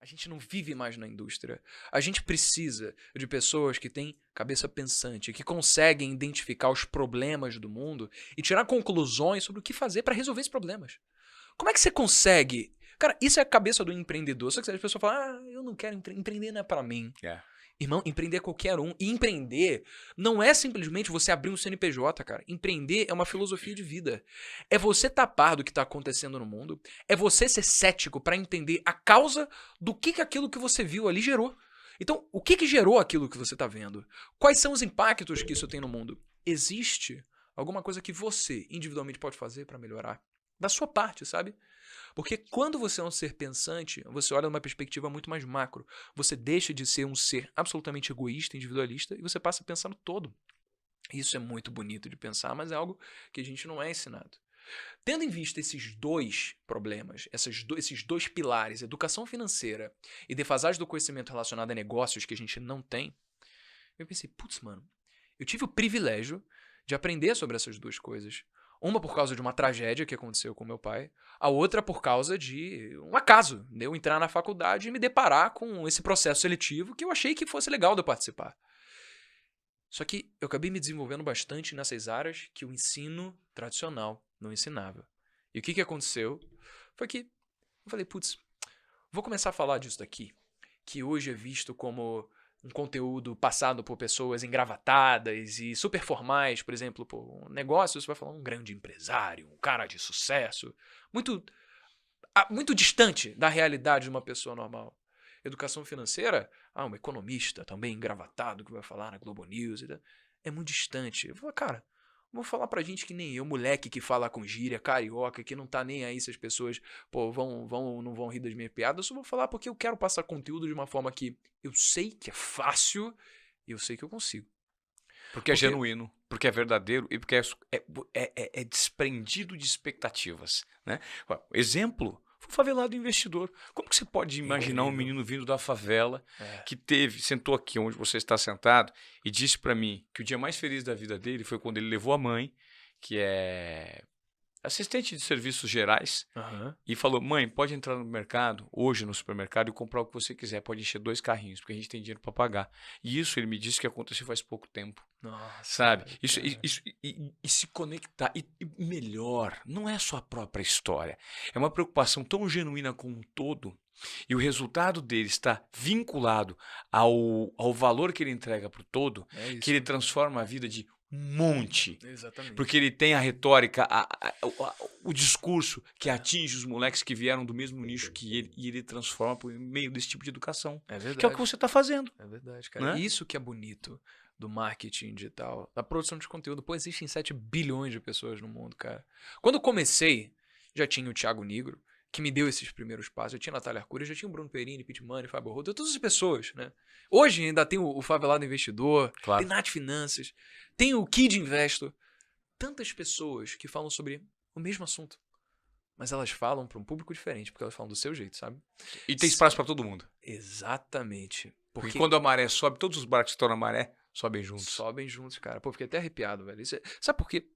A gente não vive mais na indústria. A gente precisa de pessoas que têm cabeça pensante, que conseguem identificar os problemas do mundo e tirar conclusões sobre o que fazer para resolver esses problemas. Como é que você consegue? Cara, isso é a cabeça do empreendedor. Só que as pessoas falam, eu não quero empreender, não é para mim. Irmão, empreender é qualquer um. E empreender não é simplesmente você abrir um CNPJ, cara. Empreender é uma filosofia de vida. É você tapar do que está acontecendo no mundo. É você ser cético para entender a causa do que aquilo que você viu ali gerou. Então, o que gerou aquilo que você está vendo? Quais são os impactos que isso tem no mundo? Existe alguma coisa que você individualmente pode fazer para melhorar? Da sua parte, sabe? Porque quando você é um ser pensante, você olha numa perspectiva muito mais macro. Você deixa de ser um ser absolutamente egoísta, individualista, e você passa a pensar no todo. Isso é muito bonito de pensar, mas é algo que a gente não é ensinado. Tendo em vista esses dois problemas, esses dois pilares, educação financeira e defasagem do conhecimento relacionado a negócios que a gente não tem, eu pensei, putz, mano, eu tive o privilégio de aprender sobre essas duas coisas. Uma por causa de uma tragédia que aconteceu com meu pai, a outra por causa de um acaso, de eu entrar na faculdade e me deparar com esse processo seletivo que eu achei que fosse legal de eu participar. Só que eu acabei me desenvolvendo bastante nessas áreas que o ensino tradicional não ensinava. E o que aconteceu foi que eu falei, putz, vou começar a falar disso daqui, que hoje é visto como um conteúdo passado por pessoas engravatadas e super formais, por exemplo, por um negócio, você vai falar um grande empresário, um cara de sucesso, muito distante da realidade de uma pessoa normal. Educação financeira, um economista também engravatado que vai falar na Globo News, é muito distante. Eu falo, cara, vou falar pra gente que nem eu, moleque que fala com gíria, carioca, que não tá nem aí se as pessoas não vão rir das minhas piadas. Eu só vou falar porque eu quero passar conteúdo de uma forma que eu sei que é fácil e eu sei que eu consigo. Porque é genuíno, porque é verdadeiro e porque é desprendido de expectativas, né? Exemplo, o favelado investidor. Como que você pode imaginar um menino vindo da favela que sentou aqui onde você está sentado e disse para mim que o dia mais feliz da vida dele foi quando ele levou a mãe, que é assistente de serviços gerais, e falou, mãe, pode entrar no mercado, hoje no supermercado, e comprar o que você quiser, pode encher 2 carrinhos, porque a gente tem dinheiro para pagar. E isso ele me disse que aconteceu faz pouco tempo. Nossa, sabe? E se conectar. E melhor, não é só a própria história. É uma preocupação tão genuína com o todo, e o resultado dele está vinculado ao valor que ele entrega para o todo, que ele transforma a vida de monte. Exatamente. Porque ele tem a retórica, o discurso que atinge os moleques que vieram do mesmo nicho que ele, e ele transforma por meio desse tipo de educação. É verdade. Que é o que você está fazendo. É verdade, cara. Isso que é bonito do marketing digital, da produção de conteúdo. Pô, existem 7 bilhões de pessoas no mundo, cara. Quando eu comecei, já tinha o Thiago Nigro, que me deu esses primeiros passos. Já tinha a Natália Arcuri, já tinha o Bruno Perini, Pete Money, Fábio Rodo, todas as pessoas, né? Hoje ainda tem o Favelado Investidor, tem Nath Finanças, tem o Kid Investor. Tantas pessoas que falam sobre o mesmo assunto. Mas elas falam para um público diferente, porque elas falam do seu jeito, sabe? E tem espaço para todo mundo. Exatamente. Porque quando a maré sobe, todos os barcos que estão na maré sobem juntos. Sobem juntos, cara. Pô, fiquei até arrepiado, velho. Sabe por quê?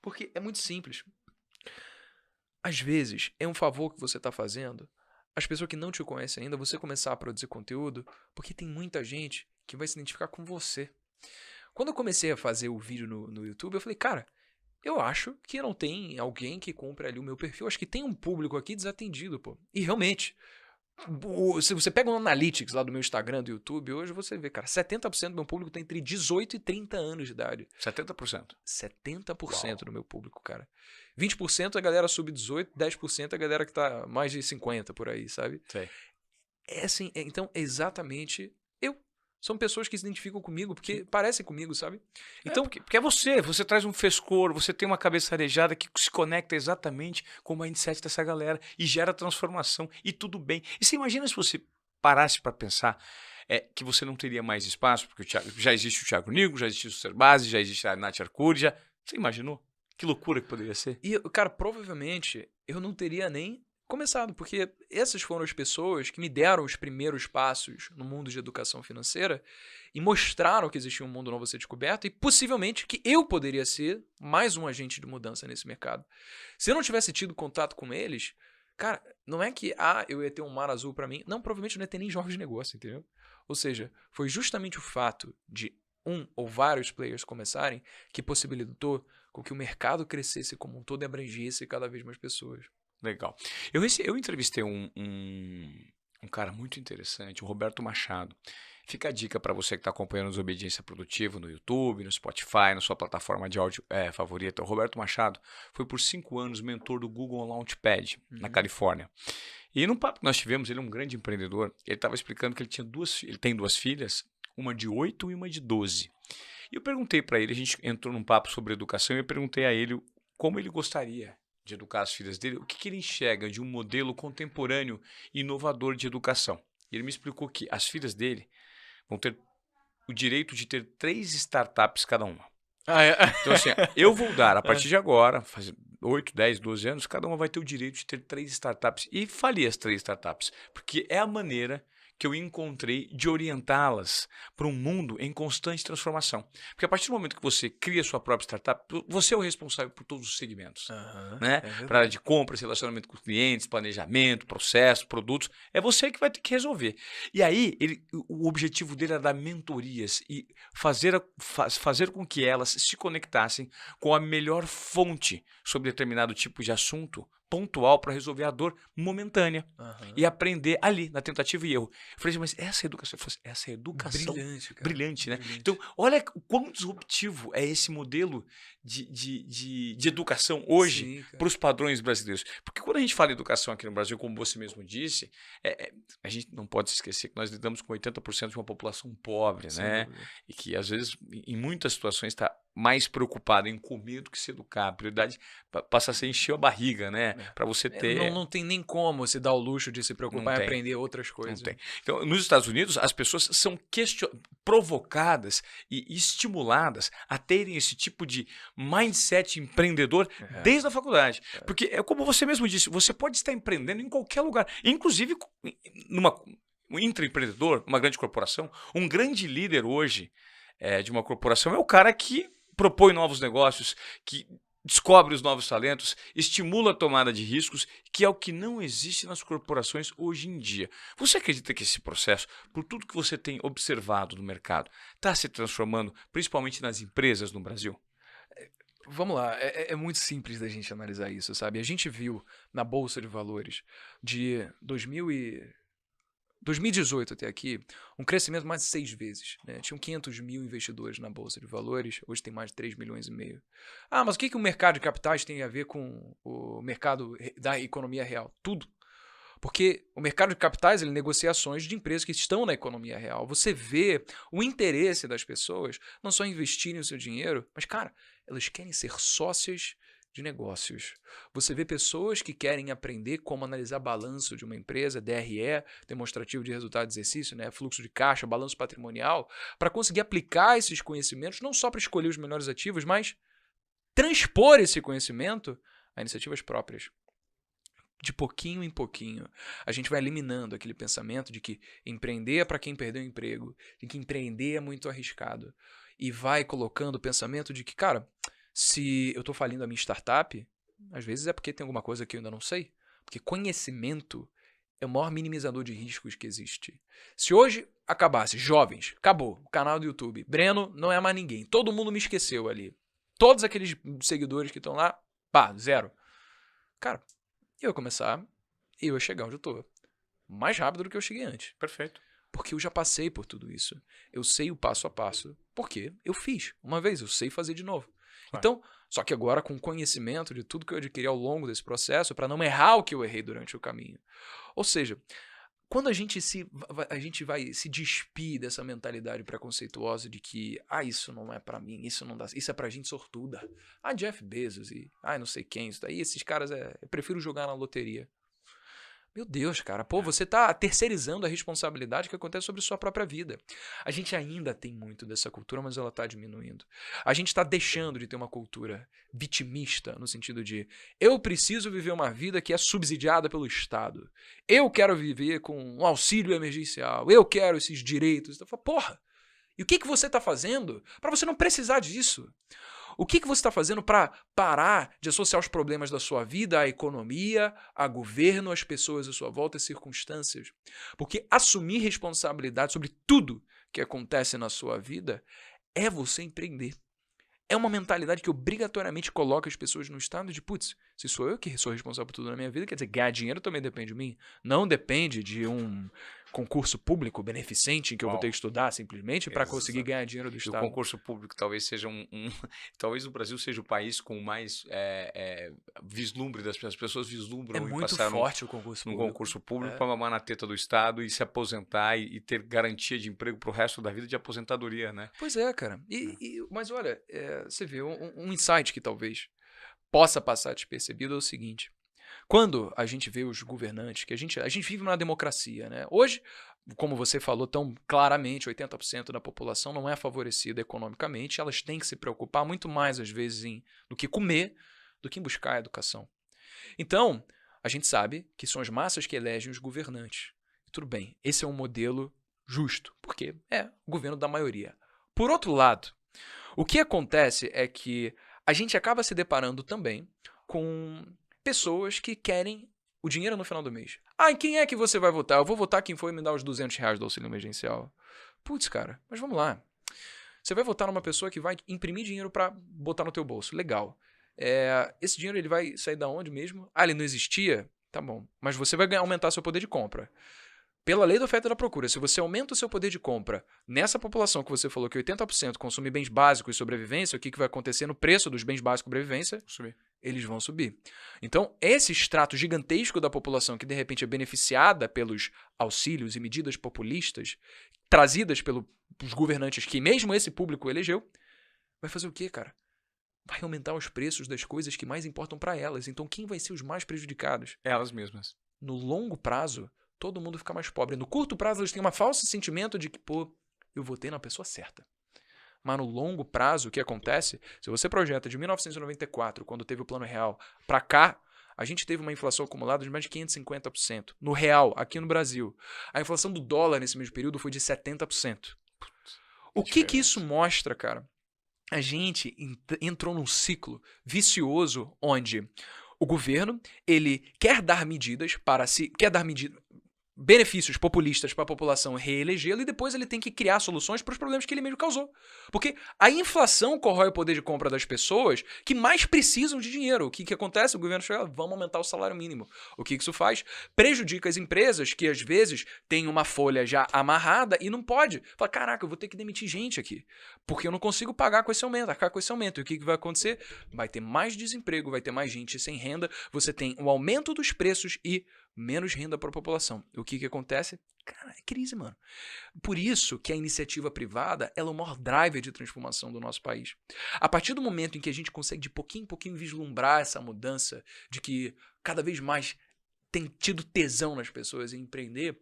Porque é muito simples. Às vezes, é um favor que você está fazendo as pessoas que não te conhecem ainda, você começar a produzir conteúdo, porque tem muita gente que vai se identificar com você. Quando eu comecei a fazer o vídeo no YouTube, eu falei, cara, eu acho que não tem alguém que compre ali o meu perfil. Acho que tem um público aqui desatendido, pô. E realmente, se você pega um Analytics lá do meu Instagram, do YouTube, hoje você vê, cara, 70% do meu público tem entre 18 e 30 anos de idade. 70%? 70% do meu público, cara. 20% é a galera sub-18, 10% é a galera que tá mais de 50 por aí, sabe? Sei. É assim, então, exatamente eu. São pessoas que se identificam comigo, porque parecem comigo, sabe? Então, porque é você traz um frescor, você tem uma cabeça arejada que se conecta exatamente com o mindset dessa galera e gera transformação, e tudo bem. E você imagina se você parasse para pensar que você não teria mais espaço, porque já existe o Thiago Nigro, já existe o Serbase, já existe a Nath Arcuri, você imaginou? Que loucura que poderia ser? E, cara, provavelmente eu não teria nem começado, porque essas foram as pessoas que me deram os primeiros passos no mundo de educação financeira e mostraram que existia um mundo novo a ser descoberto e possivelmente que eu poderia ser mais um agente de mudança nesse mercado. Se eu não tivesse tido contato com eles, cara, não é que, eu ia ter um mar azul pra mim. Não, provavelmente não ia ter nem jogos de negócio, entendeu? Ou seja, foi justamente o fato de um ou vários players começarem que possibilitou com que o mercado crescesse como um todo e abrangesse cada vez mais pessoas. Legal. Eu entrevistei um cara muito interessante, o Roberto Machado. Fica a dica para você que está acompanhando o Desobediência Produtiva no YouTube, no Spotify, na sua plataforma de áudio favorita. O Roberto Machado foi por 5 anos mentor do Google Launchpad, na Califórnia. E num papo que nós tivemos, ele é um grande empreendedor, ele estava explicando que ele tem 2 filhas, uma de 8 e uma de 12. E eu perguntei para ele, a gente entrou num papo sobre educação, e eu perguntei a ele como ele gostaria de educar as filhas dele, o que ele enxerga de um modelo contemporâneo e inovador de educação. E ele me explicou que as filhas dele vão ter o direito de ter 3 startups cada uma. Então assim, eu vou dar, a partir de agora, faz 8, 10, 12 anos, cada uma vai ter o direito de ter 3 startups. E falir as 3 startups, porque é a maneira que eu encontrei de orientá-las para um mundo em constante transformação. Porque a partir do momento que você cria sua própria startup, você é o responsável por todos os segmentos. Né? Para área de compras, relacionamento com os clientes, planejamento, processo, produtos, é você que vai ter que resolver. E aí, o objetivo dele era dar mentorias e fazer com que elas se conectassem com a melhor fonte sobre determinado tipo de assunto pontual para resolver a dor momentânea e aprender ali, na tentativa e erro. Eu falei, mas essa é educação Brilhante, cara. brilhante, né? Brilhante. Então, olha o quão disruptivo é esse modelo de educação hoje para os padrões brasileiros. Porque quando a gente fala em educação aqui no Brasil, como você mesmo disse, a gente não pode se esquecer que nós lidamos com 80% de uma população pobre, né? E que, às vezes, em muitas situações, está mais preocupado em comer do que se educar. A prioridade passa a ser encher a barriga, né? Para você ter... Não tem nem como se dar o luxo de se preocupar em aprender outras coisas. Não tem. Então, nos Estados Unidos, as pessoas são provocadas e estimuladas a terem esse tipo de mindset empreendedor desde a faculdade. Porque, é como você mesmo disse, você pode estar empreendendo em qualquer lugar. Inclusive, um intraempreendedor, uma grande corporação, um grande líder hoje de uma corporação é o cara que propõe novos negócios, que descobre os novos talentos, estimula a tomada de riscos, que é o que não existe nas corporações hoje em dia. Você acredita que esse processo, por tudo que você tem observado no mercado, está se transformando, principalmente nas empresas no Brasil? Vamos lá, é muito simples da gente analisar isso, sabe? A gente viu na Bolsa de Valores de 2018 até aqui, um crescimento mais de 6 vezes. Né? Tinham 500 mil investidores na Bolsa de Valores, hoje tem mais de 3 milhões e meio. Mas o que o mercado de capitais tem a ver com o mercado da economia real? Tudo. Porque o mercado de capitais ele negocia ações de empresas que estão na economia real. Você vê o interesse das pessoas não só investirem o seu dinheiro, mas, cara, elas querem ser sócias de negócios. Você vê pessoas que querem aprender como analisar balanço de uma empresa, DRE, demonstrativo de resultado de exercício, né, fluxo de caixa, balanço patrimonial, para conseguir aplicar esses conhecimentos, não só para escolher os melhores ativos, mas transpor esse conhecimento a iniciativas próprias. De pouquinho em pouquinho, a gente vai eliminando aquele pensamento de que empreender é para quem perdeu o emprego, de que empreender é muito arriscado, e vai colocando o pensamento de que, cara, se eu estou falindo a minha startup, às vezes é porque tem alguma coisa que eu ainda não sei. Porque conhecimento é o maior minimizador de riscos que existe. Se hoje acabasse, jovens, acabou, o canal do YouTube, Breno não é mais ninguém, todo mundo me esqueceu ali. Todos aqueles seguidores que estão lá, pá, 0. Cara, eu ia começar e eu ia chegar onde eu estou. Mais rápido do que eu cheguei antes. Perfeito. Porque eu já passei por tudo isso. Eu sei o passo a passo. Porque eu fiz. Uma vez, eu sei fazer de novo. Então, só que agora com conhecimento de tudo que eu adquiri ao longo desse processo, para não errar o que eu errei durante o caminho. Ou seja, quando a gente vai se despir dessa mentalidade preconceituosa de que isso não é para mim, isso não dá, isso é pra gente sortuda. Jeff Bezos e não sei quem, isso daí, esses caras eu prefiro jogar na loteria. Meu Deus, cara, você tá terceirizando a responsabilidade que acontece sobre sua própria vida. A gente ainda tem muito dessa cultura, mas ela tá diminuindo. A gente tá deixando de ter uma cultura vitimista, no sentido de eu preciso viver uma vida que é subsidiada pelo Estado. Eu quero viver com um auxílio emergencial. Eu quero esses direitos. Porra, e o que você tá fazendo para você não precisar disso? O que você está fazendo para parar de associar os problemas da sua vida à economia, a governo, às pessoas à sua volta e circunstâncias? Porque assumir responsabilidade sobre tudo que acontece na sua vida é você empreender. É uma mentalidade que obrigatoriamente coloca as pessoas no estado de, putz, se sou eu que sou responsável por tudo na minha vida, quer dizer, ganhar dinheiro também depende de mim. Não depende de um concurso público beneficente em que eu vou ter que estudar simplesmente para conseguir ganhar dinheiro do E o Estado. concurso público talvez seja talvez o Brasil seja o país com mais vislumbre as pessoas vislumbram É em muito passar forte o concurso num público. concurso público É. para mamar na teta do Estado e se aposentar e ter garantia de emprego para o resto da vida de aposentadoria, né? Pois é, cara. Mas olha, você vê, um insight que talvez possa passar despercebido é o seguinte. Quando a gente vê os governantes, que a gente vive numa democracia, né? Hoje, como você falou tão claramente, 80% da população não é favorecida economicamente, elas têm que se preocupar muito mais, às vezes, do que comer, do que em buscar a educação. Então, a gente sabe que são as massas que elegem os governantes. Tudo bem, esse é um modelo justo, porque é o governo da maioria. Por outro lado, o que acontece é que a gente acaba se deparando também com pessoas que querem o dinheiro no final do mês. Ah, em quem é que você vai votar? Eu vou votar quem foi me dar os R$200 do auxílio emergencial. Putz, cara, mas vamos lá. Você vai votar numa pessoa que vai imprimir dinheiro para botar no teu bolso. Legal. Esse dinheiro ele vai sair da onde mesmo? Ah, ele não existia? Tá bom. Mas você vai aumentar seu poder de compra. Pela lei da oferta e da procura, se você aumenta o seu poder de compra nessa população que você falou que 80% consome bens básicos e sobrevivência, o que vai acontecer no preço dos bens básicos e sobrevivência? Subir. Eles vão subir. Então, esse extrato gigantesco da população que de repente é beneficiada pelos auxílios e medidas populistas trazidas pelos governantes que mesmo esse público elegeu, vai fazer o quê, cara? Vai aumentar os preços das coisas que mais importam para elas. Então, quem vai ser os mais prejudicados? Elas mesmas. No longo prazo, todo mundo fica mais pobre. No curto prazo, eles têm um falso sentimento de que, pô, eu votei na pessoa certa. Mas no longo prazo, o que acontece? Se você projeta de 1994, quando teve o Plano Real, para cá, a gente teve uma inflação acumulada de mais de 550%. No real, aqui no Brasil. A inflação do dólar nesse mesmo período foi de 70%. O que isso mostra, cara? A gente entrou num ciclo vicioso onde o governo ele quer dar medidas benefícios populistas para a população reelegê-lo e depois ele tem que criar soluções para os problemas que ele mesmo causou. Porque a inflação corrói o poder de compra das pessoas que mais precisam de dinheiro. O que acontece? O governo chega, vamos aumentar o salário mínimo. O que isso faz? Prejudica as empresas que às vezes têm uma folha já amarrada e não pode. Fala, caraca, eu vou ter que demitir gente aqui, porque eu não consigo pagar com esse aumento, arcar com esse aumento. E o que vai acontecer? Vai ter mais desemprego, vai ter mais gente sem renda, você tem um aumento dos preços e menos renda para a população. O que acontece? Cara, é crise, mano. Por isso que a iniciativa privada ela é o maior driver de transformação do nosso país. A partir do momento em que a gente consegue de pouquinho em pouquinho vislumbrar essa mudança, de que cada vez mais tem tido tesão nas pessoas em empreender,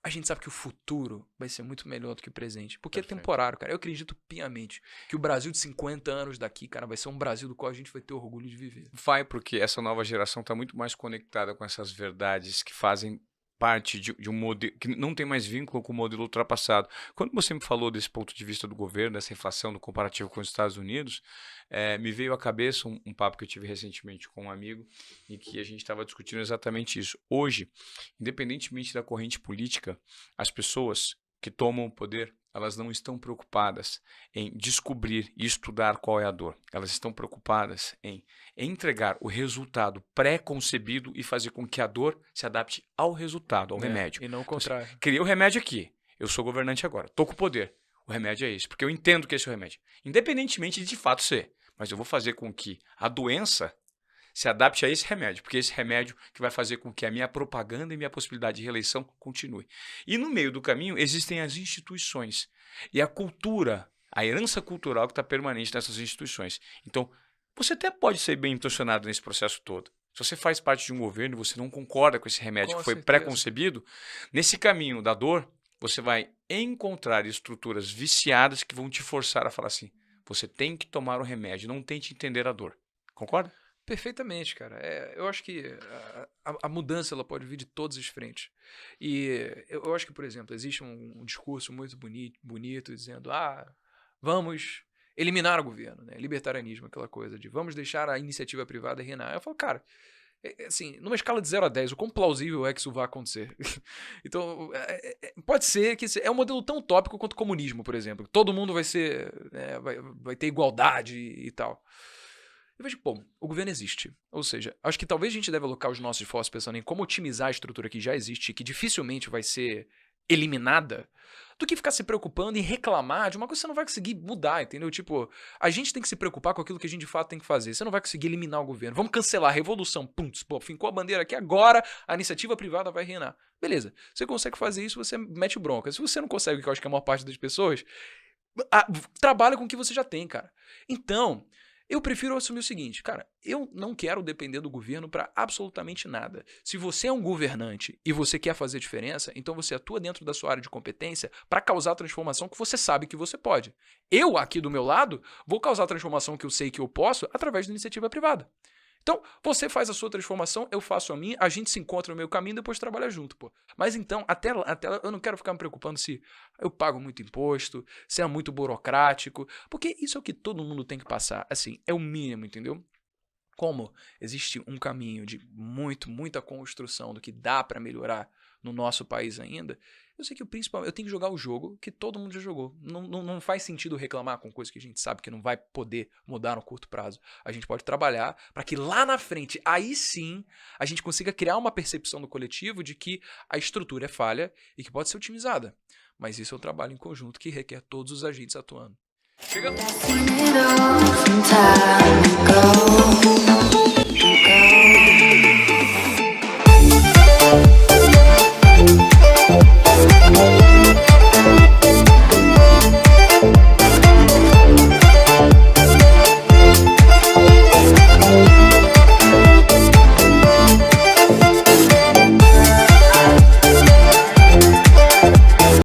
a gente sabe que o futuro vai ser muito melhor do que o presente. Porque é temporário, cara. Eu acredito piamente que o Brasil de 50 anos daqui, cara, vai ser um Brasil do qual a gente vai ter orgulho de viver. Vai, porque essa nova geração está muito mais conectada com essas verdades que fazem parte de um modelo que não tem mais vínculo com o modelo ultrapassado. Quando você me falou desse ponto de vista do governo, dessa inflação no comparativo com os Estados Unidos, me veio à cabeça um papo que eu tive recentemente com um amigo em que a gente estava discutindo exatamente isso. Hoje, independentemente da corrente política, as pessoas que tomam o poder, elas não estão preocupadas em descobrir e estudar qual é a dor. Elas estão preocupadas em entregar o resultado pré-concebido e fazer com que a dor se adapte ao resultado, ao remédio. E não o contrário. Então, criei o remédio aqui. Eu sou governante agora. Estou com o poder. O remédio é esse. Porque eu entendo que esse é o remédio. Independentemente de fato ser. Mas eu vou fazer com que a doença se adapte a esse remédio, porque esse remédio que vai fazer com que a minha propaganda e minha possibilidade de reeleição continue. E no meio do caminho existem as instituições e a cultura, a herança cultural que está permanente nessas instituições. Então, você até pode ser bem intencionado nesse processo todo. Se você faz parte de um governo e você não concorda com esse remédio que foi pré-concebido, nesse caminho da dor, você vai encontrar estruturas viciadas que vão te forçar a falar assim, você tem que tomar o remédio, não tente entender a dor. Concorda? Perfeitamente, cara. Eu acho que a mudança ela pode vir de todas as frentes. E eu acho que, por exemplo, existe um discurso muito bonito dizendo, vamos eliminar o governo, né? Libertarianismo, aquela coisa de vamos deixar a iniciativa privada reinar. Eu falo, cara, assim, numa escala de 0 a 10, o quão plausível é que isso vai acontecer? Então, pode ser que é um modelo tão utópico quanto o comunismo, por exemplo. Todo mundo vai ser, vai ter igualdade e tal. Eu vejo, bom, o governo existe. Ou seja, acho que talvez a gente deve alocar os nossos esforços pensando em como otimizar a estrutura que já existe e que dificilmente vai ser eliminada, do que ficar se preocupando em reclamar de uma coisa que você não vai conseguir mudar, entendeu? Tipo, a gente tem que se preocupar com aquilo que a gente de fato tem que fazer. Você não vai conseguir eliminar o governo. Vamos cancelar a revolução. Pum, pô, fincou a bandeira aqui, agora a iniciativa privada vai reinar. Beleza. Você consegue fazer isso, você mete bronca. Se você não consegue, que eu acho que é a maior parte das pessoas, trabalha com o que você já tem, cara. Então, eu prefiro assumir o seguinte, cara, eu não quero depender do governo para absolutamente nada. Se você é um governante e você quer fazer diferença, então você atua dentro da sua área de competência para causar a transformação que você sabe que você pode. Eu, aqui do meu lado, vou causar a transformação que eu sei que eu posso através da iniciativa privada. Então, você faz a sua transformação, eu faço a minha, a gente se encontra no meio caminho e depois trabalha junto, pô. Mas então, até lá, eu não quero ficar me preocupando se eu pago muito imposto, se é muito burocrático, porque isso é o que todo mundo tem que passar. Assim, é o mínimo, entendeu? Como existe um caminho de muita construção do que dá para melhorar no nosso país ainda, eu sei que o principal, eu tenho que jogar o jogo que todo mundo já jogou. Não faz sentido reclamar com coisa que a gente sabe que não vai poder mudar no curto prazo. A gente pode trabalhar para que lá na frente, aí sim, a gente consiga criar uma percepção do coletivo de que a estrutura é falha e que pode ser otimizada. Mas isso é um trabalho em conjunto que requer todos os agentes atuando. Chega.